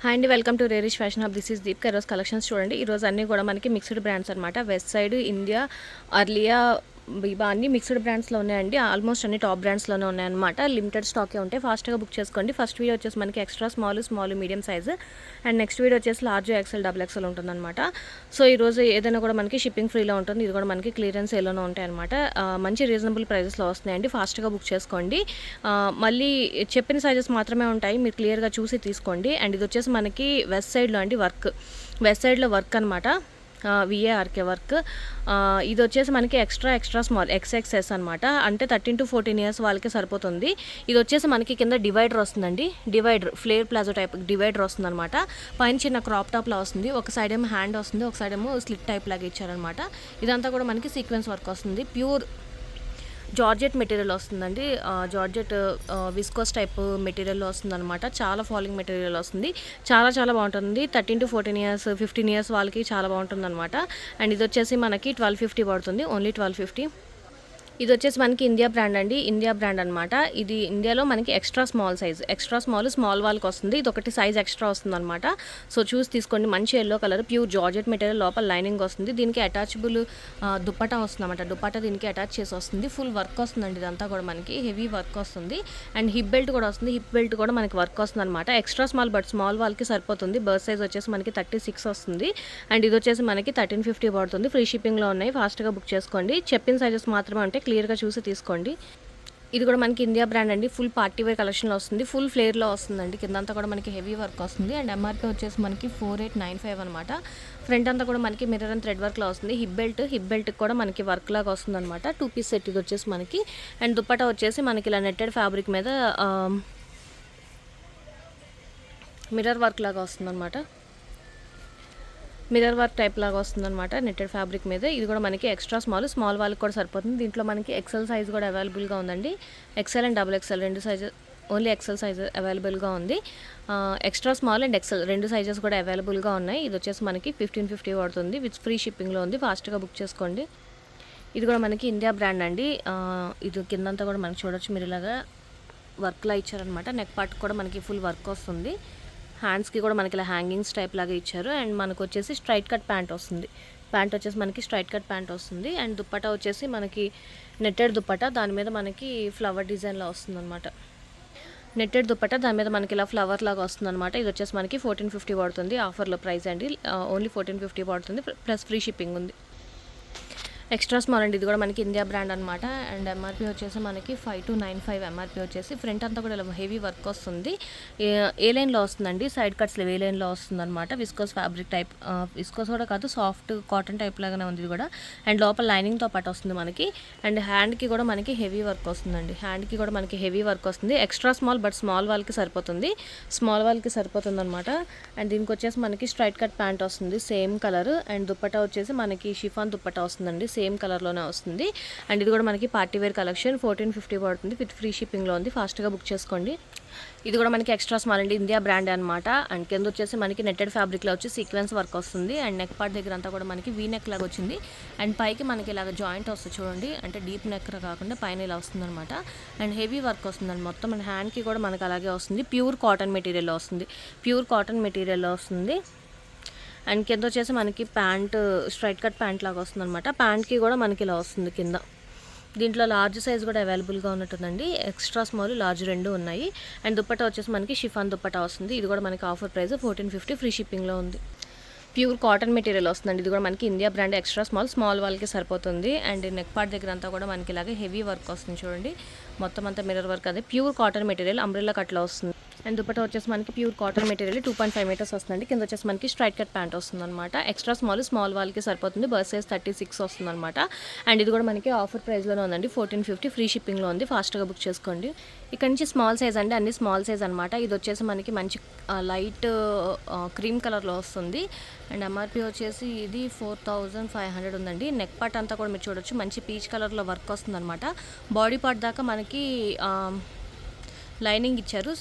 Hi అండి, welcome to Rerish fashion hub. This is Deep. ఈరోజు collections చూడండి. ఈరోజు అన్నీ కూడా మనకి మిక్స్డ్ బ్రాండ్స్ అనమాట. Westside, India, Aurelia, Biba అన్ని మిక్స్డ్ బ్రాండ్స్లో ఉన్నాయండి. ఆల్మోస్ట్ అన్ని టాప్ బ్రాండ్స్లోనే ఉన్నాయన్నమాట. లిమిటెడ్ స్టాకే ఉంటాయి. ఫాస్ట్గా బుక్ చేసుకోండి. ఫస్ట్ వీడియో వచ్చేసి మనకి extra small medium size, and next video వచ్చేసి లార్జ్ ఎక్సెల్ డబుల్ ఎక్సెల్ ఉంటుందన్నమాట. సో ఈరోజు ఏదైనా కూడా మనకి షిప్పింగ్ ఫ్రీలో ఉంటుంది. ఇది కూడా మనకి క్లియరెన్స్ ఏలోనే ఉంటాయి అనమాట. మంచి రీజనబుల్ ప్రైజెస్లో వస్తున్నాయండి. ఫాస్ట్గా బుక్ చేసుకోండి. మళ్ళీ చెప్పిన సైజెస్ మాత్రమే ఉంటాయి. మీరు క్లియర్గా చూసి తీసుకోండి. అండ్ ఇది వచ్చేసి మనకి వెస్ట్ సైడ్లో అండి వెస్ట్ సైడ్లో వర్క్ అనమాట. విఏఆర్కే వర్క్. ఇది వచ్చేసి మనకి ఎక్స్ట్రా స్మాల్ XXS అనమాట. అంటే 13 to 14 ఇయర్స్ వాళ్ళకి సరిపోతుంది. ఇది వచ్చేసి మనకి కింద డివైడర్ వస్తుందండి. Divider flare palazzo type divider వస్తుంది అనమాట. పైన చిన్న క్రాప్ టాప్లా వస్తుంది. ఒక సైడ్ ఏమో హ్యాండ్ వస్తుంది, ఒక సైడ్ ఏమో స్లిట్ టైప్ లాగా ఇచ్చారనమాట. ఇదంతా కూడా మనకి సీక్వెన్స్ వర్క్ వస్తుంది. ప్యూర్ జార్జెట్ మెటీరియల్ వస్తుందండి. జార్జెట్ విస్కోస్ టైప్ మెటీరియల్లో వస్తుంది అనమాట. చాలా ఫాలింగ్ మెటీరియల్ వస్తుంది. చాలా బాగుంటుంది. 13 to 14 ఇయర్స్ 15 ఇయర్స్ వాళ్ళకి చాలా బాగుంటుంది అనమాట. అండ్ ఇది వచ్చేసి మనకి 1250 పడుతుంది. ఓన్లీ 1250. ఇది వచ్చేసి మనకి ఇండియా బ్రాండ్ అండి. ఇండియా బ్రాండ్ అనమాట. ఇది ఇండియాలో మనకి ఎక్స్ట్రా స్మాల్ వాళ్ళకి వస్తుంది. ఇది ఒకటి సైజ్ ఎక్స్ట్రా వస్తుంది అనమాట. సో చూసి తీసుకోండి. మంచి yellow colour pure georgette material, లోపల లైనింగ్ వస్తుంది. దీనికి అటాచబుల్ దుప్పటా వస్తుంది అనమాట. దుప్పటా దీనికి అటాచ్ చేసి వస్తుంది. ఫుల్ వర్క్ వస్తుందండి. ఇదంతా కూడా మనకి హెవీ వర్క్ వస్తుంది. అండ్ హిప్ బెల్ట్ కూడా వస్తుంది. హిప్ బెల్ట్ కూడా మనకి వర్క్ వస్తుంది అనమాట. ఎక్స్ట్రా స్మాల్, బట్ స్మాల్ వాళ్ళకి సరిపోతుంది. బర్త్ సైజ్ వచ్చేసి మనకి 36 వస్తుంది. అండ్ ఇది వచ్చేసి మనకి 1350 పడుతుంది. ఫ్రీ షిప్పింగ్లో ఉన్నాయి. ఫాస్ట్గా బుక్ చేసుకోండి. చెప్పిన సైజెస్ మాత్రమే ఉంటాయి. క్లియర్గా చూసి తీసుకోండి. ఇది కూడా మనకి ఇండియా బ్రాండ్ అండి. ఫుల్ పార్టీ వేర్ కలెక్షన్లో వస్తుంది. ఫుల్ ఫ్లేర్లో వస్తుందండి. కిందంతా కూడా మనకి హెవీ వర్క్ వస్తుంది. అండ్ ఎంఆర్పీ వచ్చేసి మనకి 4895 అనమాట. ఫ్రంట్ అంతా కూడా మనకి మిర్రర్ అండ్ థ్రెడ్ వర్క్లో వస్తుంది. హిప్ బెల్ట్ కూడా మనకి వర్క్ లాగా వస్తుంది అనమాట. 2 పీస్ సెట్ ఇది వచ్చేసి మనకి. అండ్ దుప్పటా వచ్చేసి మనకి ఇలా నెట్టెడ్ ఫ్యాబ్రిక్ మీద మిర్రర్ వర్క్ లాగా వస్తుంది అనమాట. మిర్రర్ వర్క్ టైప్ లాగా వస్తుందన్నమాట. నెట్టెడ్ ఫ్యాబ్రిక్ మీద. ఇది కూడా మనకి ఎక్స్ట్రా స్మాల్ వాళ్ళకి కూడా సరిపోతుంది. దీంట్లో మనకి ఎక్సెల్ సైజ్ కూడా అవైలబుల్గా ఉందండి. ఎక్సెల్ అండ్ డబుల్ ఎక్సెల్ రెండు సైజెస్, ఓన్లీ ఎక్సెల్ సైజ్ అవైలబుల్గా ఉంది. ఎక్స్ట్రా స్మాల్ అండ్ ఎక్సెల్ రెండు సైజెస్ కూడా అవైలబుల్గా ఉన్నాయి. ఇది వచ్చేసి మనకి 1550 పడుతుంది. విత్ ఫ్రీ షిప్పింగ్లో ఉంది. ఫాస్ట్గా బుక్ చేసుకోండి. ఇది కూడా మనకి ఇండియా బ్రాండ్ అండి. ఇది కిందంతా కూడా మనకి చూడొచ్చు. మీరు ఇలాగా వర్క్లా ఇచ్చారనమాట. నెక్ పార్ట్ కూడా మనకి ఫుల్ వర్క్ వస్తుంది. హ్యాండ్స్కి కూడా మనకి ఇలా హ్యాంగింగ్స్ టైప్ లాగా ఇచ్చారు. అండ్ మనకు వచ్చేసి స్ట్రైట్ కట్ ప్యాంట్ వస్తుంది. ప్యాంట్ వచ్చేసి మనకి స్ట్రైట్ కట్ ప్యాంట్ వస్తుంది. అండ్ దుప్పటా వచ్చేసి మనకి నెట్టెడ్ దుప్పటా, దాని మీద మనకి ఫ్లవర్ డిజైన్లో వస్తుంది అనమాట. నెట్టెడ్ దుప్పటా, దాని మీద మనకి ఇలా ఫ్లవర్ లాగా వస్తుంది అనమాట. ఇది వచ్చేసి మనకి 1450 పడుతుంది. ఆఫర్లో ప్రైస్ అండి. ఓన్లీ 1450 పడుతుంది. ప్లస్ ఫ్రీ షిప్పింగ్ ఉంది. ఎక్స్ట్రా స్మాల్ అండి. ఇది కూడా మనకి ఇండియా బ్రాండ్ అనమాట. అండ్ ఎంఆర్పీ వచ్చేసి మనకి 5295 ఎంఆర్పీ వచ్చేసి. ఫ్రంట్ అంతా కూడా ఇలా హెవీ వర్క్ వస్తుంది. ఏ లైన్లో వస్తుందండి. సైడ్ కట్స్లో ఏ లైన్లో వస్తుంది అనమాట. విస్కోస్ ఫ్యాబ్రిక్ టైప్, విస్కోస్ కూడా కాదు, సాఫ్ట్ కాటన్ టైప్ లాగానే ఉంది ఇది కూడా. అండ్ లోపల లైనింగ్తో పాటు వస్తుంది మనకి. అండ్ హ్యాండ్కి కూడా మనకి హెవీ వర్క్ వస్తుందండి. హ్యాండ్కి కూడా మనకి హెవీ వర్క్ వస్తుంది. ఎక్స్ట్రా స్మాల్, బట్ స్మాల్ వాళ్ళకి సరిపోతుంది. అనమాట. అండ్ దీనికి వచ్చేసి మనకి స్ట్రైట్ కట్ ప్యాంట్ వస్తుంది. Same colour. అండ్ దుప్పటా వచ్చేసి మనకి షిఫాన్ దుప్పటా వస్తుందండి. సేమ్ కలర్లోనే వస్తుంది. అండ్ ఇది కూడా మనకి పార్టీ వేర్ కలెక్షన్. 1450 పడుతుంది. విత్ ఫ్రీ షిప్పింగ్లో ఉంది. ఫాస్ట్గా బుక్ చేసుకోండి. ఇది కూడా మనకి ఎక్స్ట్రా స్మాల్ అండి. ఇండియా బ్రాండ్ అనమాట. అండ్ కింద వచ్చేసి మనకి నెట్టెడ్ ఫ్యాబ్రిక్లో వచ్చి సీక్వెన్స్ వర్క్ వస్తుంది. అండ్ నెక్ పార్ట్ దగ్గర అంతా కూడా మనకి వీ నెక్ లాగా వచ్చింది. అండ్ పైకి మనకి ఇలాగ జాయింట్ వస్తుంది చూడండి. అంటే డీప్ నెక్ కాకుండా పైన ఇలా వస్తుంది అనమాట. అండ్ హెవీ వర్క్ వస్తుందండి మొత్తం. అండ్ హ్యాండ్కి కూడా మనకి అలాగే వస్తుంది. ప్యూర్ కాటన్ మెటీరియల్లో వస్తుంది. అండ్ కింద వచ్చేసి మనకి ప్యాంట్ స్ట్రైట్ కట్ ప్యాంట్ లాగా వస్తుంది అనమాట. ప్యాంట్కి కూడా మనకి ఇలా వస్తుంది కింద. దీంట్లో లార్జ్ సైజ్ కూడా అవైలబుల్గా ఉన్నట్టుందండి. ఎక్స్ట్రా స్మాల్, లార్జ్ రెండు ఉన్నాయి. అండ్ దుప్పటా వచ్చేసి మనకి షిఫాన్ దుప్పటా వస్తుంది. ఇది కూడా మనకి ఆఫర్ ప్రైస్ 1450 ఫ్రీ షిప్పింగ్లో ఉంది. ప్యూర్ కాటన్ మెటీరియల్ వస్తుందండి. ఇది కూడా మనకి ఇండియా బ్రాండ్. ఎక్స్ట్రా స్మాల్ వాళ్ళకి సరిపోతుంది. అండ్ నెక్ పార్ట్ దగ్గర అంతా కూడా మనకి ఇలాగే హెవీ వర్క్ వస్తుంది చూడండి. మొత్తం అంతా మిర్రర్ వర్క్. అదే ప్యూర్ కాటన్ మెటీరియల్, అంబ్రెల్లా కట్లో వస్తుంది. అండ్ దుపట్టా వచ్చేసి మనకి ప్యూర్ కాటన్ మెటీరియల్ 2.5 మీటర్స్ వస్తుందండి. కింద వచ్చేసి మనకి స్ట్రైట్ కట్ ప్యాంట్ వస్తుంది అనమాట. ఎక్స్ట్రా స్మాల్ వాళ్ళకి సరిపోతుంది. బర్త్ సైజ్ 36 వస్తుంది అనమాట. అండ్ ఇది కూడా మనకి ఆఫర్ ప్రైస్లోనే ఉందండి. 1450 ఫ్రీ షిప్పింగ్లో ఉంది. ఫాస్ట్గా బుక్ చేసుకోండి. ఇక్కడ నుంచి స్మాల్ సైజ్ అండి. అన్ని స్మాల్ సైజ్ అనమాట. ఇది వచ్చేసి మనకి మంచి లైట్ క్రీమ్ కలర్లో వస్తుంది. అండ్ ఎంఆర్పీ వచ్చేసి ఇది 4500 ఉందండి. నెక్ పార్ట్ అంతా కూడా మీరు చూడొచ్చు. మంచి పీచ్ కలర్లో వర్క్ వస్తుంది అనమాట. బాడీ పార్ట్ దాకా మనకి లైనింగ్ ఇచ్చారు.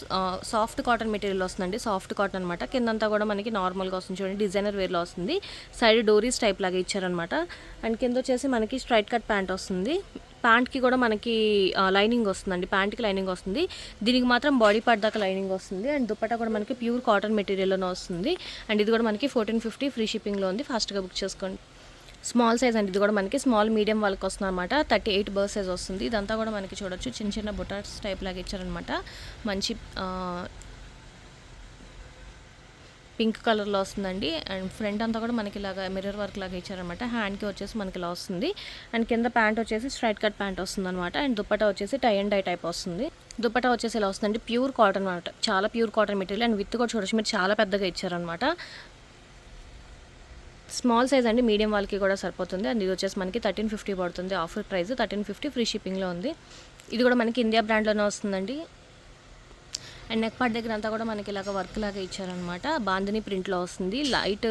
సాఫ్ట్ కాటన్ మెటీరియల్ వస్తుందండి. సాఫ్ట్ కాటన్ అనమాట. కిందంతా కూడా మనకి నార్మల్గా వస్తుంది చూడండి. డిజైనర్ వేర్లో వస్తుంది. సైడ్ డోరీస్ టైప్ లాగా ఇచ్చారనమాట. అండ్ కింద వచ్చేసి మనకి స్ట్రైట్ కట్ ప్యాంట్ వస్తుంది. ప్యాంట్కి కూడా మనకి లైనింగ్ వస్తుందండి, ప్యాంట్కి లైనింగ్ వస్తుంది. దీనికి మాత్రం బాడీ పార్ట్ దాకా లైనింగ్ వస్తుంది. అండ్ దుపట్టా కూడా మనకి ప్యూర్ కాటన్ మెటీరియల్లోనే వస్తుంది. అండ్ ఇది కూడా మనకి 1450 ఫ్రీ షిప్పింగ్లో ఉంది. ఫాస్ట్గా బుక్ చేసుకోండి. స్మాల్ సైజ్ అండి, ఇది కూడా మనకి స్మాల్ మీడియం వాళ్ళకి వస్తుంది అనమాట. 38 బర్త్ సైజ్ వస్తుంది. ఇదంతా కూడా మనకి చూడొచ్చు చిన్న చిన్న బుటాస్ టైప్ లాగా ఇచ్చారనమాట. మంచి పింక్ కలర్లో వస్తుందండి. అండ్ ఫ్రంట్ అంతా కూడా మనకి ఇలాగా మిర్రర్ వర్క్ లాగా ఇచ్చారనమాట. హ్యాండ్కి వచ్చేసి మనకి ఇలా వస్తుంది. అండ్ కింద ప్యాంట్ వచ్చేసి స్ట్రైట్ కట్ ప్యాంట్ వస్తుంది అనమాట. అండ్ దుపట్టా వచ్చేసి టై అండ్ డై టైప్ వస్తుంది. దుపట్టా వచ్చేసి ఇలా వస్తుందండి, ప్యూర్ కాటన్ అనమాట. చాలా pure cotton material. And with కూడా చూడొచ్చు, మీరు చాలా పెద్దగా ఇచ్చారనమాట. స్మాల్ సైజ్ అండి, మీడియం వాళ్ళకి కూడా సరిపోతుంది. అండ్ ఇది వచ్చేసి మనకి 1350 పడుతుంది. ఆఫర్ ప్రైస్ 1350 ఫ్రీ షిప్పింగ్లో ఉంది. ఇది కూడా మనకి ఇండియా బ్రాండ్లోనే వస్తుందండి. అండ్ నెక్ పార్ట్ దగ్గర అంతా కూడా మనకి ఇలాగ వర్క్ లాగా ఇచ్చారనమాట. బాందిని ప్రింట్లో వస్తుంది. లైట్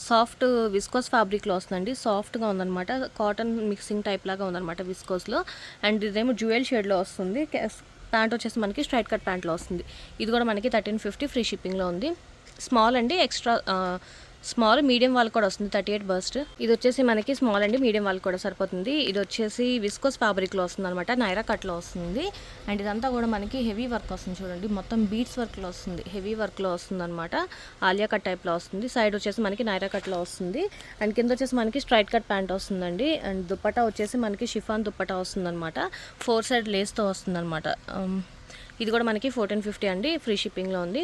సాఫ్ట్ విస్కోస్ ఫ్యాబ్రిక్లో వస్తుందండి. సాఫ్ట్గా ఉందన్నమాట. కాటన్ మిక్సింగ్ టైప్ లాగా ఉందన్నమాట విస్కోస్లో. అండ్ ఇదేమో జ్యువెల్ షేడ్లో వస్తుంది. ప్యాంట్ వచ్చేసి మనకి స్ట్రైట్ కట్ ప్యాంట్లో వస్తుంది. ఇది కూడా మనకి 1350 ఫ్రీ షిప్పింగ్లో ఉంది. స్మాల్ అండి, ఎక్స్ట్రా స్మాల్ మీడియం వాళ్ళకి కూడా వస్తుంది. 38 బర్స్ట్. ఇది వచ్చేసి మనకి స్మాల్ అండి, మీడియం వాళ్ళకి కూడా సరిపోతుంది. ఇది వచ్చేసి విస్కోస్ ఫ్యాబ్రిక్లో వస్తుంది అనమాట. నైరా కట్లో వస్తుంది. అండ్ ఇదంతా కూడా మనకి హెవీ వర్క్ వస్తుంది చూడండి, మొత్తం బీట్స్ వర్క్లో వస్తుంది. హెవీ వర్క్లో వస్తుంది అనమాట. ఆలియా కట్ టైప్లో వస్తుంది. సైడ్ వచ్చేసి మనకి నైరా కట్లో వస్తుంది. అండ్ కింద వచ్చేసి మనకి స్ట్రైట్ కట్ ప్యాంట్ వస్తుందండి. అండ్ దుపట్టా వచ్చేసి మనకి షిఫాన్ దుపట్టా వస్తుంది అనమాట. 4 సైడ్ లేస్తో వస్తుంది అనమాట. ఇది కూడా మనకి 1450 అండి, ఫ్రీ షిప్పింగ్లో ఉంది.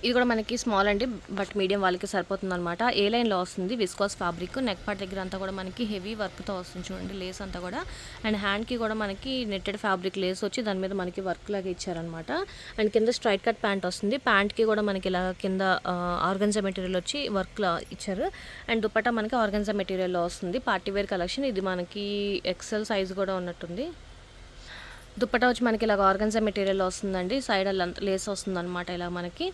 ఇది కూడా మనకి స్మాల్ అండి, బట్ మీడియం వాళ్ళకి సరిపోతుంది అనమాట. ఏ లైన్లో వస్తుంది విస్కోస్ ఫ్యాబ్రిక్. నెక్ పార్ట్ దగ్గర అంతా కూడా మనకి హెవీ వర్క్తో వస్తుంది చూడండి, లేస్ అంతా కూడా. అండ్ హ్యాండ్కి కూడా మనకి నెట్టెడ్ ఫ్యాబ్రిక్ లేస్ వచ్చి దాని మీద మనకి వర్క్ లాగా ఇచ్చారనమాట. అండ్ కింద స్ట్రైట్ కట్ ప్యాంట్ వస్తుంది. ప్యాంట్కి కూడా మనకి ఇలా కింద ఆర్గన్జా మెటీరియల్ వచ్చి వర్క్లా ఇచ్చారు. అండ్ దుపట్టా మనకి ఆర్గన్జా మెటీరియల్లో వస్తుంది. Partywear collection. ఇది మనకి ఎక్సెల్ సైజ్ కూడా ఉన్నట్టుంది. దుపట్టా వచ్చి మనకి ఇలా ఆర్గన్జా మెటీరియల్లో వస్తుందండి. సైడ్ లేస్ వస్తుంది అనమాట. ఇలా మనకి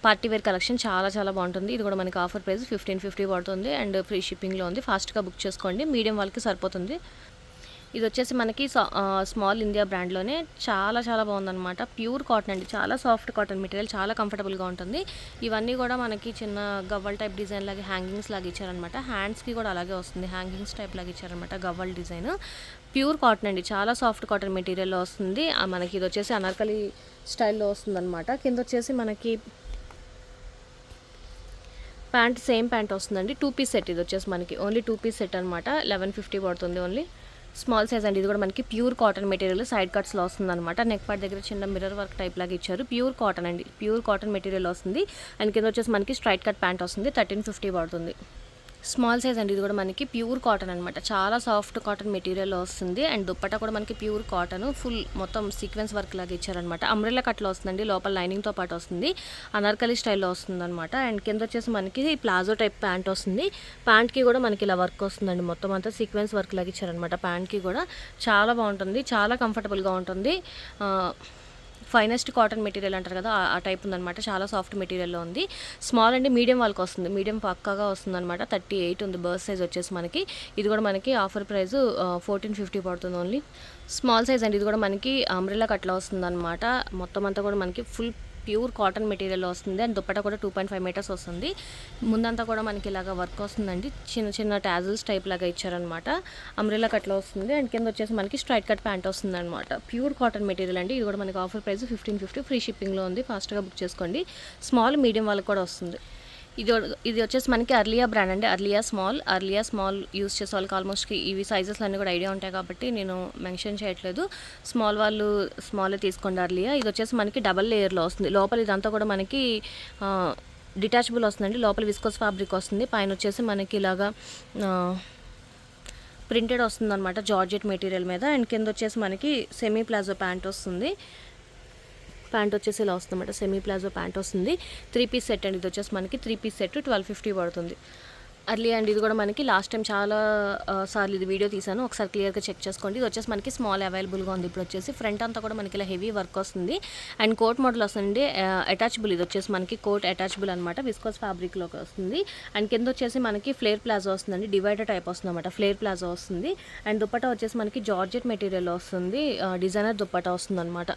పార్టీవేర్ కలెక్షన్ చాలా చాలా బాగుంటుంది. ఇది కూడా మనకి ఆఫర్ ప్రైస్ 1550 పడుతుంది. అండ్ ఫ్రీ షిప్పింగ్లో ఉంది. ఫాస్ట్గా బుక్ చేసుకోండి, మీడియం వాళ్ళకి సరిపోతుంది. ఇది వచ్చేసి మనకి స్మాల్ ఇండియా బ్రాండ్లోనే చాలా చాలా బాగుందన్నమాట. ప్యూర్ కాటన్ అండి, చాలా సాఫ్ట్ కాటన్ మెటీరియల్, చాలా కంఫర్టబుల్గా ఉంటుంది. ఇవన్నీ కూడా మనకి చిన్న గవ్వల్ టైప్ డిజైన్ లాగా హ్యాంగింగ్స్ లాగా ఇచ్చారనమాట. హ్యాండ్స్కి కూడా అలాగే వస్తుంది, హ్యాంగింగ్స్ టైప్ లాగా ఇచ్చారనమాట. గవ్వల్ డిజైన్, ప్యూర్ కాటన్ అండి, చాలా సాఫ్ట్ కాటన్ మెటీరియల్లో వస్తుంది. మనకి ఇది వచ్చేసి అనార్కలి స్టైల్లో వస్తుంది అనమాట. కింద వచ్చేసి మనకి ప్యాంట్ సేమ్ ప్యాంట్ వస్తుందండి. 2 పీస్ సెట్. ఇది వచ్చేసి మనకి ఓన్లీ 2 పీస్ సెట్ అనమాట. 1150 పడుతుంది ఓన్లీ. స్మాల్ సైజ్ అండి. ఇది కూడా మనకి ప్యూర్ కాటన్ మెటీరియల్ సైడ్ కట్స్లో వస్తుంది అనమాట. నెక్ పార్ట్ దగ్గర చిన్న మిర్రర్ వర్క్ టైప్ లాగా ఇచ్చారు. ప్యూర్ కాటన్ అండి, ప్యూర్ కాటన్ మెటీరియల్ వస్తుంది. అండ్ కింద వచ్చేసి మనకి స్ట్రైట్ కట్ ప్యాంట్ వస్తుంది. 1350 పడుతుంది. స్మాల్ సైజ్ అండి. ఇది కూడా మనకి ప్యూర్ కాటన్ అనమాట. చాలా సాఫ్ట్ కాటన్ మెటీరియల్ వస్తుంది. అండ్ దుపట్టా కూడా మనకి ప్యూర్ కాటన్, ఫుల్ మొత్తం సీక్వెన్స్ వర్క్ లాగా ఇచ్చారనమాట. అంబ్రెల్లా కట్లో వస్తుందండి. లోపల లైనింగ్తో పాటు వస్తుంది. అనార్కలి స్టైల్లో వస్తుంది అనమాట. అండ్ కింద వచ్చేసి మనకి ప్లాజో టైప్ ప్యాంట్ వస్తుంది. ప్యాంట్కి కూడా మనకి ఇలా వర్క్ వస్తుందండి. మొత్తం అంతా సీక్వెన్స్ వర్క్ లాగా ఇచ్చారనమాట. ప్యాంట్కి కూడా చాలా బాగుంటుంది, చాలా కంఫర్టబుల్గా ఉంటుంది. ఫైనెస్ట్ కాటన్ మెటీరియల్ అంటారు కదా, ఆ టైప్ ఉందన్నమాట. చాలా సాఫ్ట్ మెటీరియల్లో ఉంది. స్మాల్ అండి, మీడియం వాళ్ళకి వస్తుంది. మీడియం పక్కాగా వస్తుంది అనమాట. 38 ఉంది బర్త్ సైజ్ వచ్చేసి మనకి. ఇది కూడా మనకి ఆఫర్ ప్రైస్ 1450 పడుతుంది ఓన్లీ. స్మాల్ సైజ్ అండి. ఇది కూడా మనకి అంబ్రెల్లా కట్లో వస్తుంది అనమాట. మొత్తం అంతా కూడా మనకి ఫుల్ ప్యూర్ కాటన్ మెటీరియల్ వస్తుంది. అండ్ దుపట్టా కూడా 2.5 మీటర్స్ వస్తుంది. ముందంతా కూడా మనకి ఇలాగ వర్క్ వస్తుందండి. చిన్న చిన్న టాజిల్స్ టైప్ లాగా ఇచ్చారనమాట. అంబ్రెల్లా కట్లో వస్తుంది. అండ్ కింద వచ్చేసి మనకి స్ట్రైట్ కట్ ప్యాంట్ వస్తుంది అనమాట. ప్యూర్ కాటన్ మెటీరియల్ అండి. ఇది కూడా మనకి ఆఫర్ ప్రైస్ 1550 ఫ్రీ షిప్పింగ్లో ఉంది. ఫాస్ట్గా బుక్ చేసుకోండి. స్మాల్ మీడియం వాళ్ళకి కూడా వస్తుంది. ఇది వచ్చేసి మనకి అర్లియా బ్రాండ్ అండి. అర్లియా స్మాల్ యూస్ చేసే వాళ్ళకి ఆల్మోస్ట్ ఇవి సైజెస్ అన్నీ కూడా ఐడియా ఉంటాయి కాబట్టి నేను మెన్షన్ చేయట్లేదు. స్మాల్ వాళ్ళు స్మాలే తీసుకోండి అర్లియా. ఇది వచ్చేసి మనకి డబల్ లేయర్లో వస్తుంది. లోపల ఇదంతా కూడా మనకి డిటాచబుల్ వస్తుందండి. లోపల విస్కోస్ ఫ్యాబ్రిక్ వస్తుంది. పైన వచ్చేసి మనకి ఇలాగా ప్రింటెడ్ వస్తుంది అనమాట, జార్జెట్ మెటీరియల్ మీద. అండ్ కింద వచ్చేసి మనకి సెమీ ప్లాజో ప్యాంట్ వస్తుంది. ప్యాంట్ వచ్చేసి ఇలా వస్తుంది అనమాట. సెమీ ప్లాజో ప్యాంట్ వస్తుంది. 3 పీస్ సెట్ అండి. ఇది వచ్చేసి మనకి 3 పీస్ సెట్ 1250 పడుతుంది. అర్లీ అండ్ ఇది కూడా మనకి లాస్ట్ టైం చాలా సార్లు ఇది వీడియో తీసాను, ఒకసారి క్లియర్గా చెక్ చేసుకోండి. ఇది వచ్చేసి మనకి స్మాల్ అవైలబుల్గా ఉంది. ఇప్పుడు వచ్చేసి ఫ్రంట్ అంతా కూడా మనకి ఇలా హెవీ వర్క్ వస్తుంది. అండ్ కోట్ మోడల్ వస్తుంది. అటాచబుల్. ఇది వచ్చేసి మనకి కోట్ అటాచబుల్ అనమాట. విస్కోస్ ఫ్యాబ్రిక్లోకి వస్తుంది. అండ్ కింద వచ్చేసి మనకి ఫ్లేర్ ప్లాజో వస్తుందండి. డివైడర్ టైప్ వస్తుంది అనమాట. ఫ్లేర్ ప్లాజో వస్తుంది. అండ్ దుపట్టా వచ్చేసి మనకి జార్జెట్ మెటీరియల్ వస్తుంది. డిజైనర్ దుపట్టా వస్తుంది అనమాట.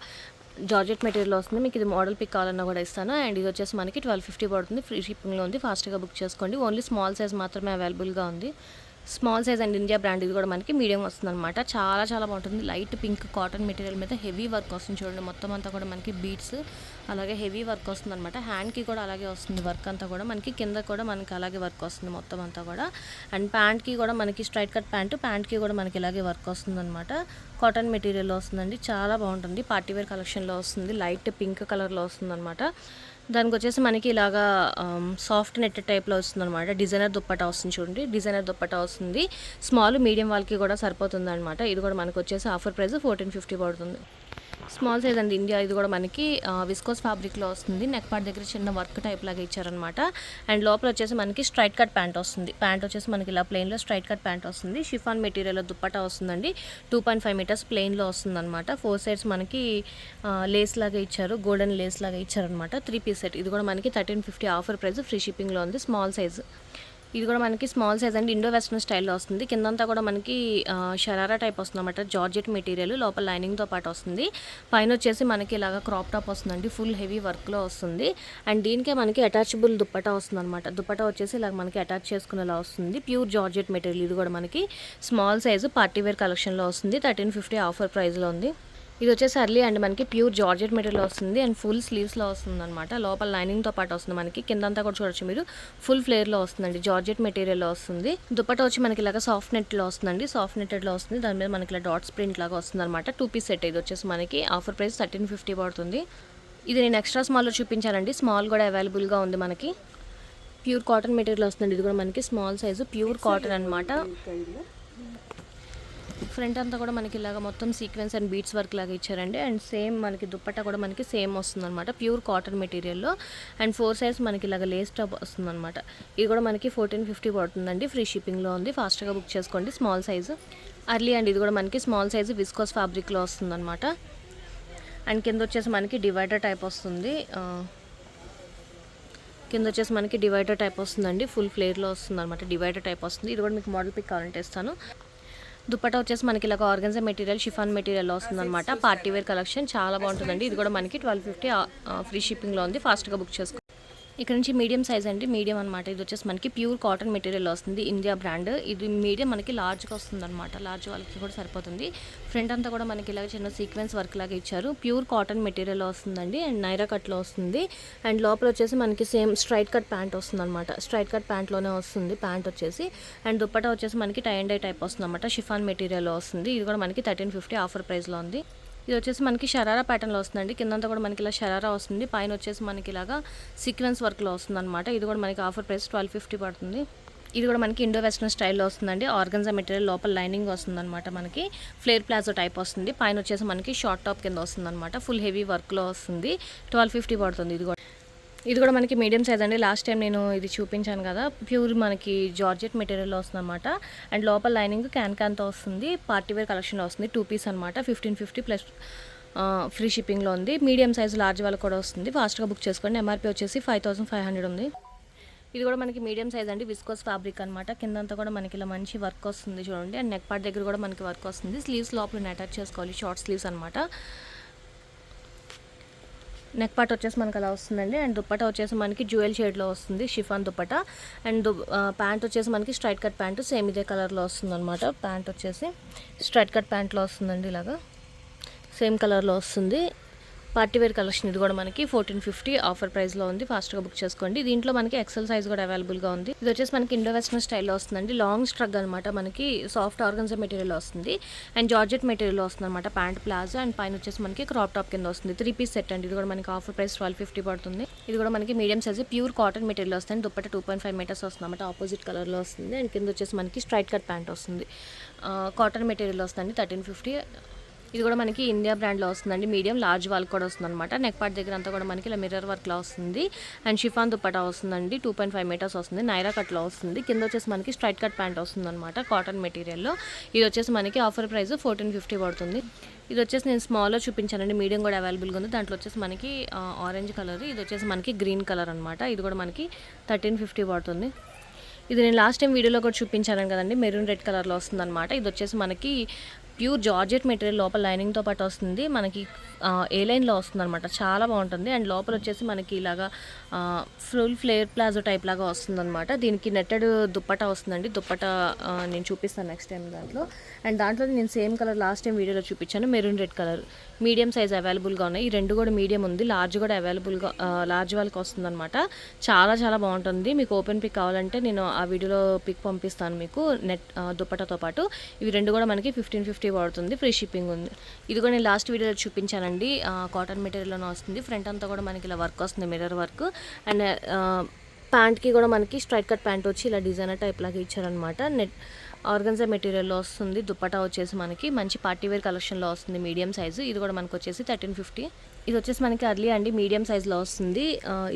జార్జెట్ మెటీరియల్ వస్తుంది. మీకు ఇది మోడల్ పిక్ కావాలన్నా కూడా ఇస్తాను. అండ్ ఇది వచ్చేసి మనకి 1250 పడుతుంది. ఫ్రీ షిప్పింగ్లో ఉంది. ఫాస్ట్గా బుక్ చేసుకోండి. ఓన్లీ స్మాల్ సైజ్ మాత్రమే అవైలబుల్గా ఉంది. Small size and India brand ఇది కూడా మనకి మీడియం వస్తుందన్నమాట. చాలా చాలా బాగుంటుంది. లైట్ పింక్ కాటన్ మెటీరియల్ మీద హెవీ వర్క్ వస్తుంది చూడండి. మొత్తం అంతా కూడా మనకి బీడ్స్ అలాగే హెవీ వర్క్ వస్తుందన్నమాట. హ్యాండ్కి కూడా అలాగే వస్తుంది వర్క్ అంతా కూడా మనకి. కింద కూడా మనకి అలాగే వర్క్ వస్తుంది మొత్తం అంతా కూడా. అండ్ ప్యాంట్కి కూడా మనకి స్ట్రైట్ కట్ ప్యాంట్కి కూడా మనకి ఇలాగే వర్క్ వస్తుందన్నమాట. కాటన్ మెటీరియల్లో వస్తుందండి. చాలా బాగుంటుంది. పార్టీవేర్ కలెక్షన్లో వస్తుంది. లైట్ పింక్ కలర్లో వస్తుందన్నమాట. దానికి వచ్చేసి మనకి ఇలాగా సాఫ్ట్ నెట్ టైప్లో వస్తుంది అనమాట. డిజైనర్ దుప్పటా వస్తుంది చూడండి. డిజైనర్ దుప్పటా వస్తుంది. స్మాల్ మీడియం వాళ్ళకి కూడా సరిపోతుంది అనమాట. ఇది కూడా మనకు వచ్చేసి ఆఫర్ ప్రైస్ 1450 పడుతుంది. స్మాల్ సైజ్ అండి ఇండియా ఇది కూడా మనకి విస్కోస్ ఫ్యాబ్రిక్లో వస్తుంది. నెక్ పార్ట్ దగ్గర చిన్న వర్క్ టైప్ లాగా ఇచ్చారనమాట. అండ్ లోపల వచ్చేసి మనకి స్ట్రైట్ కట్ ప్యాంట్ వస్తుంది. ప్యాంట్ వచ్చేసి మనకి ఇలా ప్లెయిన్లో స్ట్రైట్ కట్ ప్యాంట్ వస్తుంది. షిఫాన్ మెటీరియల్ దుప్పటా వస్తుందండి. 2.5 మీటర్స్ ప్లెయిన్లో వస్తుంది అనమాట. 4 సైడ్స్ మనకి లేస్ లాగా ఇచ్చారు. గోల్డెన్ లేస్ లాగా ఇచ్చారనమాట. 3 పీస్ సెట్ ఇది కూడా మనకి 1350 ఆఫర్ ప్రైస్. ఫ్రీ షిప్పింగ్లో ఉంది. స్మాల్ సైజ్ ఇది కూడా మనకి స్మాల్ సైజ్ అండి. ఇండో వెస్ట్రన్ స్టైల్లో వస్తుంది. కిందంతా కూడా మనకి షరారా టైప్ వస్తుంది అనమాట. జార్జెట్ మెటీరియల్ లోపల లైనింగ్తో పాటు వస్తుంది. పైన వచ్చేసి మనకి ఇలాగ క్రాప్ టాప్ వస్తుందండి. ఫుల్ హెవీ వర్క్లో వస్తుంది. అండ్ దీనికే మనకి అటాచబుల్ దుప్పటా వస్తుంది అనమాట. దుప్పటా వచ్చేసి ఇలా మనకి అటాచ్ చేసుకునేలా వస్తుంది. ప్యూర్ జార్జెట్ మెటీరియల్ ఇది కూడా మనకి స్మాల్ సైజు పార్టీవేర్ కలెక్షన్లో వస్తుంది. 1350 ఆఫర్ ప్రైస్లో ఉంది. ఇది వచ్చేసి అర్లీ అండ్ మనకి ప్యూర్ జార్జెట్ మెటీరియల్ వస్తుంది. అండ్ ఫుల్ స్లీవ్స్లో వస్తుంది అనమాట. లోపల లైనింగ్తో పాటు వస్తుంది మనకి. కిందంతా కూడా చూడొచ్చు మీరు. ఫుల్ ఫ్లేర్లో వస్తుందండి. జార్జెట్ మెటీరియల్లో వస్తుంది. దుపట్టా వచ్చి మనకి ఇలాగా సాఫ్ట్ నెట్లో వస్తుందండి. సాఫ్ట్ నెట్టెడ్లో వస్తుంది. దాని మీద మనకి ఇలా డాట్స్ ప్రింట్ లాగా వస్తుంది అనమాట. 2 పీస్ సెట్ ఇది వచ్చేసి మనకి ఆఫర్ ప్రైస్ 1350 పడుతుంది. ఇది నేను ఎక్స్ట్రా స్మాల్లో చూపించానండి. స్మాల్ కూడా అవైలబుల్గా ఉంది మనకి. ప్యూర్ కాటన్ మెటీరియల్ వస్తుందండి. ఇది కూడా మనకి స్మాల్ సైజు ప్యూర్ కాటన్ అనమాట. ఫ్రంట్ అంతా కూడా మనకి ఇలాగ మొత్తం సీక్వెన్స్ అండ్ బీట్స్ వర్క్ లాగా ఇచ్చారండి. అండ్ సేమ్ మనకి దుప్పట్టా కూడా మనకి సేమ్ వస్తుంది అనమాట. ప్యూర్ కాటన్ మెటీరియల్లో. అండ్ 4 సైజ్ మనకి ఇలాగ లేస్ టాప్ వస్తుంది అనమాట. ఇది కూడా మనకి 1450 పడుతుందండి. ఫ్రీ షిప్పింగ్లో ఉంది. ఫాస్ట్గా బుక్ చేసుకోండి. స్మాల్ సైజు అర్లీ అండ్ ఇది కూడా మనకి స్మాల్ సైజు విస్కోస్ ఫ్యాబ్రిక్లో వస్తుంది అనమాట. అండ్ కింద వచ్చేసి మనకి డివైడర్ టైప్ వస్తుంది. కింద వచ్చేసి మనకి డివైడర్ టైప్ వస్తుందండి. ఫుల్ ఫ్లేర్లో వస్తుంది అనమాట. డివైడర్ టైప్ వస్తుంది. ఇది కూడా మీకు మోడల్ పిక్ కావాలంటే ఇస్తాను. దుపట్టా వచ్చేసి మనకి ఇలా ఆర్గన్జా మెటీరియల్ షిఫాన్ మెటీరియల్లో వస్తుందన్నమాట. పార్టీవేర్ కలెక్షన్ చాలా బాగుంటుందండి. ఇది కూడా మనకి 1250 ఫ్రీ షిప్పింగ్లో ఉంది. ఫాస్ట్గా బుక్ చేసుకోండి. ఇక్కడ నుంచి మీడియం సైజ్ అండి. మీడియం అనమాట. ఇది వచ్చేసి మనకి ప్యూర్ కాటన్ మెటీరియల్ వస్తుంది. India brand. ఇది మీడియం మనకి లార్జ్గా వస్తుంది అనమాట. లార్జ్ వాళ్ళకి కూడా సరిపోతుంది. ఫ్రంట్ అంతా కూడా మనకి ఇలా చిన్న సీక్వెన్స్ వర్క్ లాగా ఇచ్చారు. ప్యూర్ కాటన్ మెటీరియల్ వస్తుందండి. అండ్ నైరా కట్లో వస్తుంది. అండ్ లోపల వచ్చేసి మనకి సేమ్ స్ట్రైట్ కట్ ప్యాంట్ వస్తుంది అనమాట. స్ట్రైట్ కట్ ప్యాంట్లోనే వస్తుంది ప్యాంట్ వచ్చేసి. అండ్ దుప్పటా వచ్చేసి మనకి టై అండ్ డై టైప్ వస్తుంది అనమాట. షిఫాన్ మెటీరియల్లో వస్తుంది. ఇది కూడా మనకి 1350 ఆఫర్ ప్రైస్లో ఉంది. ఇది వచ్చేసి మనకి షరారా ప్యాటర్న్లో వస్తుందండి. కిందంతా కూడా మనకి ఇలా షరారా వస్తుంది. పైన వచ్చేసి మనకి ఇలాగా సీక్వెన్స్ వర్క్లో వస్తుంది అనమాట. ఇది కూడా మనకి ఆఫర్ ప్రైస్ 1250 పడుతుంది. ఇది కూడా మనకి ఇండో వెస్ట్రన్ స్టైల్లో వస్తుందండి. ఆర్గన్జా మెటీరియల్ లోపల లైనింగ్ వస్తుంది అనమాట. మనకి ఫ్లేర్ ప్లాజో టైప్ వస్తుంది. పైన వచ్చేసి మనకి షార్ట్ టాప్ కింద వస్తుంది అనమాట. ఫుల్ హెవీ వర్క్లో వస్తుంది. 1250 పడుతుంది. ఇది కూడా మనకి మీడియం సైజ్ అండి. లాస్ట్ టైం నేను ఇది చూపించాను కదా. ప్యూర్ మనకి జార్జెట్ మెటీరియల్లో వస్తుంది అనమాట. అండ్ లోపల లైనింగ్ క్యాన్తో వస్తుంది. పార్టీవేర్ కలెక్షన్లో వస్తుంది. 2 పీస్ అనమాట. 1550 ప్లస్ ఫ్రీ షిప్పింగ్లో ఉంది. మీడియం సైజ్ లార్జ్ వాళ్ళకి కూడా వస్తుంది. ఫాస్ట్గా బుక్ చేసుకోండి. ఎంఆర్పీ వచ్చేసి 5500 ఉంది. ఇది కూడా మనకి మీడియం సైజ్ అండి. విస్కోస్ ఫ్యాబ్రిక్ అనమాట. కిందంతా కూడా మనకి ఇలా మంచి వర్క్ వస్తుంది చూడండి. అండ్ నెక్ పార్ట్ దగ్గర కూడా మనకి వర్క్ వస్తుంది. స్లీవ్స్ లోపల అటాచ్ చేసుకోవాలి. షార్ట్ స్లీవ్స్ అనమాట. నెక్ పార్ట్ వచ్చేసి మనకి అలా వస్తుందండి. అండ్ దుప్పటా వచ్చేసి మనకి జ్యువెల్ షేడ్లో వస్తుంది. షిఫాన్ దుప్పటా. అండ్ ప్యాంట్ వచ్చేసి మనకి స్ట్రైట్ కట్ ప్యాంట్ సేమ్ ఇదే కలర్లో వస్తుంది అనమాట. ప్యాంట్ వచ్చేసి స్ట్రైట్ కట్ ప్యాంట్లో వస్తుందండి. ఇలాగా సేమ్ కలర్లో వస్తుంది. పార్టీవేర్ కలెక్షన్ ఇది కూడా మనకి 1450 ఆఫర్ ప్రైస్లో ఉంది. ఫాస్ట్గా బుక్ చేసుకోండి. దీంట్లో మనకి ఎక్సెల్ సైజ్ కూడా అవైలబుల్గా ఉంది. ఇది వచ్చేసి మనకి ఇండో వెస్ట్రన్ స్టైల్లో వస్తుందండి. లాంగ్ స్ట్రగ్ అనమాట. మనకి సాఫ్ట్ ఆర్గన్జా మెటీరియల్ వస్తుంది. అండ్ జార్జెట్ మెటీరియల్ వస్తుంది అనమాట. ప్యాంట్ ప్లాజో అండ్ పైన వచ్చేసి మనకి క్రాప్ టాప్ కింద వస్తుంది. 3 పీస్ సెట్ అండి. ఇది కూడా మనకి ఆఫర్ ప్రైస్ 1250 పడుతుంది. ఇది కూడా మనకి medium size pure cotton material వస్తుంది. దుప్పట 2.5 మీటర్స్ వస్తుంది అనమాట. ఆపోజిట్ కలర్లో వస్తుంది. అండ్ కింద వచ్చేసి మనకి స్ట్రైట్ కట్ ప్యాంట్ వస్తుంది. కాటన్ మెటీరియల్ వస్తుంది. 1350. ఇది కూడా మనకి ఇండియా బ్రాండ్లో వస్తుందండి. మీడియం లార్జ్ వాళ్ళకి కూడా వస్తుంది అనమాట. నెక్ పార్ట్ దగ్గర అంతా కూడా మనకి ఇలా మిర్రర్ వర్క్లో వస్తుంది. అండ్ షిఫాన్ దుప్పటా వస్తుందండి. 2.5 మీటర్స్ వస్తుంది. నైరా కట్లో వస్తుంది. కింద వచ్చేసి మనకి స్ట్రైట్ కట్ ప్యాంట్ వస్తుంది అనమాట. కాటన్ మెటీరియల్లో. ఇది వచ్చేసి మనకి ఆఫర్ ప్రైస్ 1450 పడుతుంది. ఇది వచ్చేసి నేను స్మాల్లో చూపించానండి. మీడియం కూడా అవైలబుల్గా ఉంది. దాంట్లో వచ్చేసి మనకి ఆరెంజ్ కలర్. ఇది వచ్చేసి మనకి గ్రీన్ కలర్ అనమాట. ఇది కూడా మనకి 1350 పడుతుంది. ఇది నేను లాస్ట్ టైం వీడియోలో కూడా చూపించాను కదండి. మెరూన్ రెడ్ కలర్లో వస్తుంది అనమాట. ఇది వచ్చేసి మనకి ప్యూర్ జార్జెట్ మెటీరియల్ లోపల లైనింగ్తో పాటు వస్తుంది మనకి. ఏ లైన్లో వస్తుంది అనమాట, చాలా బాగుంటుంది. అండ్ లోపల వచ్చేసి మనకి ఇలాగా ఫుల్ ఫ్లేర్ ప్లాజో టైప్ లాగా వస్తుంది అనమాట. దీనికి నెట్టెడ్ దుప్పటా వస్తుందండి. దుప్పటా నేను చూపిస్తాను నెక్స్ట్ టైం దాంట్లో. అండ్ దాంట్లో నేను సేమ్ కలర్ లాస్ట్ టైం వీడియోలో చూపించాను, maroon red colour. Medium size అవైలబుల్గా ఉన్నాయి. ఈ రెండు కూడా మీడియం ఉంది, లార్జ్ కూడా అవైలబుల్గా, లార్జ్ వాళ్ళకి వస్తుంది అనమాట. చాలా చాలా బాగుంటుంది. మీకు ఓపెన్ పిక్ కావాలంటే నేను ఆ వీడియోలో పిక్ పంపిస్తాను మీకు, నెట్ దుప్పటాతో పాటు. ఇవి రెండు కూడా మనకి 1550 పడుతుంది, ఫ్రీ షిప్పింగ్ ఉంది. ఇది కూడా నేను లాస్ట్ వీడియోలో చూపించానండి. కాటన్ మెటీరియల్లోనే వస్తుంది. ఫ్రంట్ అంతా కూడా మనకి ఇలా వర్క్ వస్తుంది, మిర్రర్ వర్క్. అండ్ ప్యాంట్కి కూడా మనకి స్ట్రైట్ కట్ ప్యాంట్ వచ్చి ఇలా డిజైనర్ టైప్ లాగా ఇచ్చారనమాట. నెట్ ఆర్గన్జా మెటీరియల్లో వస్తుంది. దుప్పటా వచ్చేసి మనకి మంచి పార్టీవేర్ కలెక్షన్లో వస్తుంది, మీడియం సైజు. ఇది కూడా మనకు వచ్చేసి 1350. ఇది వచ్చేసి మనకి అర్లీ అండి, మీడియం సైజ్లో వస్తుంది.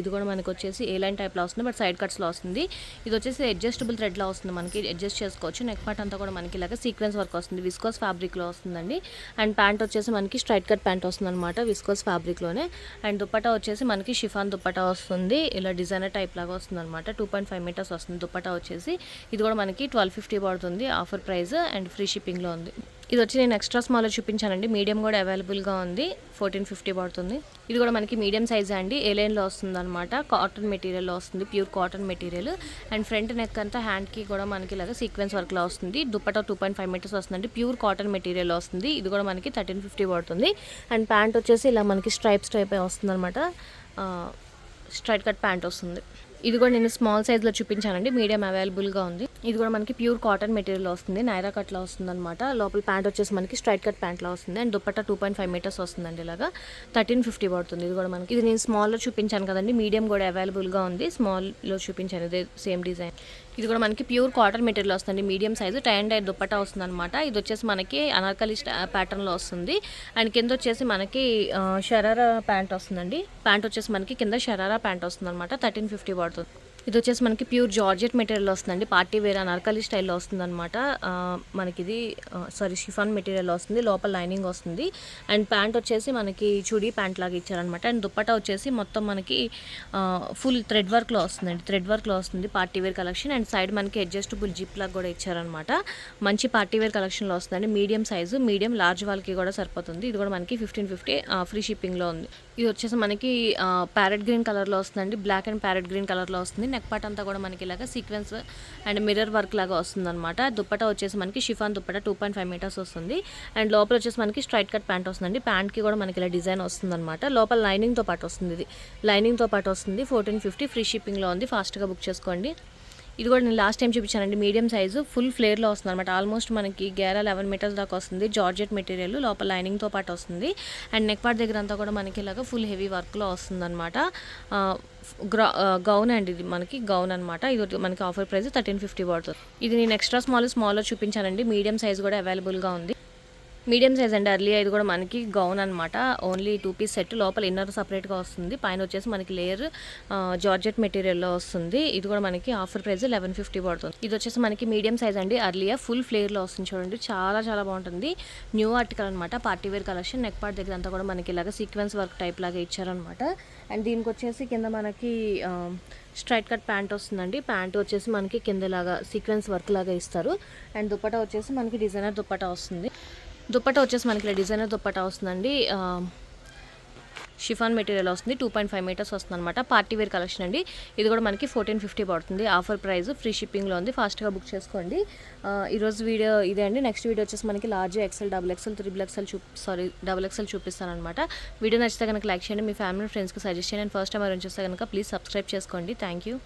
ఇది కూడా మనకు వచ్చేసి ఏ లైన్ టైప్లో వస్తుంది, బట్ సైడ్ కట్స్లో వస్తుంది. ఇది వచ్చేసి అడ్జస్టబుల్ థ్రెడ్లో వస్తుంది, మనకి అడ్జస్ట్ చేసుకోవచ్చు. నెక్ పార్ట్ అంతా కూడా మనకి ఇలాగ సీక్వెన్స్ వర్క్ వస్తుంది, విస్కోస్ ఫ్యాబ్రిక్లో వస్తుందండి. అండ్ ప్యాంట్ వచ్చేసి మనకి స్ట్రైట్ కట్ ప్యాంట్ వస్తుంది అనమాట, విస్కోస్ ఫ్యాబ్రిక్లోనే. అండ్ దుప్పటా వచ్చేసి మనకి షిఫాన్ దుప్పటా వస్తుంది, ఇలా డిజైనర్ టైప్ లాగా వస్తుంది అనమాట. 2.5 మీటర్స్ వస్తుంది దుప్పటా వచ్చేసి. ఇది కూడా మనకి 1250 పడుతుంది, ఆఫర్ ప్రైస్ అండ్ ఫ్రీ షిప్పింగ్లో ఉంది. ఇది వచ్చి నేను ఎక్స్ట్రా స్మాల్లో చూపించానండి, మీడియం కూడా అవైలబుల్గా ఉంది, 1450 పడుతుంది. ఇది కూడా మనకి మీడియం సైజ్ అండి, ఏ లైన్లో వస్తుంది అనమాట. కాటన్ మెటీరియల్లో వస్తుంది, pure cotton material. And front neck అంతా హ్యాండ్కి కూడా మనకి ఇలాగ సీక్వెన్స్ వర్క్లో వస్తుంది. దుప్పటా 2.5 మీటర్స్ వస్తుందండి, ప్యూర్ కాటన్ మెటీరియల్లో వస్తుంది. ఇది కూడా మనకి 1350 పడుతుంది. అండ్ ప్యాంట్ వచ్చేసి ఇలా మనకి స్ట్రైప్స్ టైప్ వస్తుంది అనమాట, స్ట్రైట్ కట్ ప్యాంట్ వస్తుంది. ఇది కూడా నేను స్మాల్ సైజ్లో చూపించానండి, మీడియం అవైలబుల్గా ఉంది. ఇది కూడా మనకి ప్యూర్ కాటన్ మెటీరియల్ వస్తుంది, నైరా కట్లో వస్తుంది అనమాట. లోపల ప్యాంట్ వచ్చేసి మనకి స్ట్రైట్ కట్ ప్యాంట్లో వస్తుంది. అండ్ దుప్పట్టా 2.5 మీటర్స్ వస్తుందండి, ఇలాగా 1350 పడుతుంది. ఇది కూడా మనకి, ఇది నేను స్మాల్లో చూపించాను కదండి, మీడియం కూడా అవైలబుల్గా ఉంది. స్మాల్లో చూపించాను, ఇదే సేమ్ డిజైన్. ఇది కూడా మనకి ప్యూర్ కాటన్ మెటీరియల్ వస్తుంది, medium size. Tie and dye dupatta వస్తుంది అనమాట. ఇది వచ్చేసి మనకి అనార్కలి ప్యాటర్న్లో వస్తుంది. అండ్ కింద వచ్చేసి మనకి షరారా ప్యాంట్ వస్తుందండి. ప్యాంట్ వచ్చేసి మనకి కింద షరారా ప్యాంట్ వస్తుంది అనమాట, 1350 పడుతుంది. ఇది వచ్చేసి మనకి ప్యూర్ జార్జెట్ మెటీరియల్ వస్తుందండి, పార్టీ వేర్ అనార్కలి స్టైల్లో వస్తుంది అనమాట. మనకి ఇది షిఫాన్ మెటీరియల్ వస్తుంది, లోపల లైనింగ్ వస్తుంది. అండ్ ప్యాంట్ వచ్చేసి మనకి చుడీ ప్యాంట్ లాగా ఇచ్చారనమాట. అండ్ దుప్పటా వచ్చేసి మొత్తం మనకి ఫుల్ థ్రెడ్ వర్క్లో వస్తుందండి, థ్రెడ్ వర్క్లో వస్తుంది, party wear collection. And side మనకి అడ్జస్టబుల్ జిప్ లాగా కూడా ఇచ్చారనమాట. మంచి పార్టీ వేర్ కలెక్షన్లో వస్తుందండి, మీడియం సైజు, మీడియం లార్జ్ వాళ్ళకి కూడా సరిపోతుంది. ఇది కూడా మనకి 1550 ఫ్రీ షిప్పింగ్లో ఉంది. ఇది వచ్చేసి మనకి ప్యారెట్ గ్రీన్ కలర్లో వస్తుందండి, బ్లాక్ అండ్ ప్యారెట్ గ్రీన్ కలర్లో వస్తుంది. నెక్ పార్ట్ అంతా కూడా మనకి ఇలాగా సీక్వెన్స్ అండ్ మిర్రర్ వర్క్ లాగా వస్తుంది అనమాట. దుప్పటా వచ్చేసి మనకి షిఫాన్ దుప్పటా 2.5 మీటర్స్ వస్తుంది. అండ్ లోపల వచ్చేసి మనకి స్ట్రైట్ కట్ ప్యాంట్ వస్తుందండి. ప్యాంట్కి కూడా మనకి ఇలా డిజైన్ వస్తుంది అనమాట. లోపల లైనింగ్తో పాటు వస్తుంది, ఇది లైనింగ్తో పాటు వస్తుంది. 1450 ఫ్రీ షిప్పింగ్లో ఉంది, ఫాస్ట్గా బుక్ చేసుకోండి. ఇది కూడా నేను లాస్ట్ టైం చూపించానండి, మీడియం సైజు, ఫుల్ ఫ్లేర్లో వస్తుంది అనమాట. ఆల్మోస్ట్ మనకి 11 మీటర్స్ దాకా వస్తుంది, జార్జెట్ మెటీరియల్, లోపల లైనింగ్తో పాటు వస్తుంది. అండ్ నెక్ పార్ట్ దగ్గర అంతా కూడా మనకి ఇలాగ ఫుల్ హెవీ వర్క్లో వస్తుంది అనమాట. గౌన్ అండి, ఇది మనకి గౌన్ అనమాట. ఇది మనకి ఆఫర్ ప్రైస్ 1350 పడుతుంది. ఇది నేను ఎక్స్ట్రా స్మాల్లో చూపించానండి, మీడియం సైజ్ కూడా అవైలబుల్గా ఉంది. మీడియం సైజ్ అండి, అర్లీ. ఇది కూడా మనకి గౌన్ అనమాట, ఓన్లీ 2 పీస్ సెట్. లోపల ఇన్నర్ సపరేట్గా వస్తుంది, పైన వచ్చేసి మనకి లేయర్ జార్జెట్ మెటీరియల్లో వస్తుంది. ఇది కూడా మనకి ఆఫర్ ప్రైస్ 1150 పడుతుంది. ఇది వచ్చేసి మనకి మీడియం సైజ్ అండి, అర్లియా ఫుల్ ఫ్లేర్లో వస్తుంది. చూడండి, చాలా చాలా బాగుంటుంది. న్యూ ఆర్టికల్ అనమాట, party wear collection. Neck part దగ్గర అంతా కూడా మనకి ఇలాగ సీక్వెన్స్ వర్క్ టైప్ లాగా ఇచ్చారనమాట. అండ్ దీనికి వచ్చేసి కింద మనకి స్ట్రైట్ కట్ ప్యాంట్ వస్తుందండి. ప్యాంట్ వచ్చేసి మనకి కింద లాగా సీక్వెన్స్ వర్క్ లాగా ఇస్తారు. అండ్ దుప్పటా వచ్చేసి మనకి డిజైనర్ దుప్పటా వస్తుంది. దుప్పటా వచ్చేసి మనకి డిజైనర్ దుప్పటా వస్తుందండి, షిఫాన్ మెటీరియల్ వస్తుంది, 2.5 మీటర్స్ వస్తుంది అనమాట. పార్టీ వేర్ కలెక్షన్ అండి. ఇది కూడా మనకి 1450 పడుతుంది, ఆఫర్ ప్రైస్, ఫ్రీ షిప్పింగ్లో ఉంది, ఫాస్ట్గా బుక్ చేసుకోండి. ఈరోజు వీడియో ఇదే అండి. నెక్స్ట్ వీడియో వచ్చేసి మనకి లార్జ్ ఎక్సెల్, XXL, XXL చూపిస్తాను అనమాట. వీడియో నచ్చితే కనుక లైక్ చేయండి, మీ ఫ్యామిలీ ఫ్రెండ్స్కి సజెస్ట్ చేయండి. అండ్ ఫస్ట్ టైం ఎవరైనా చూస్తే కనుక ప్లీజ్ సబ్స్క్రైబ్ చేసుకోండి. Thank you.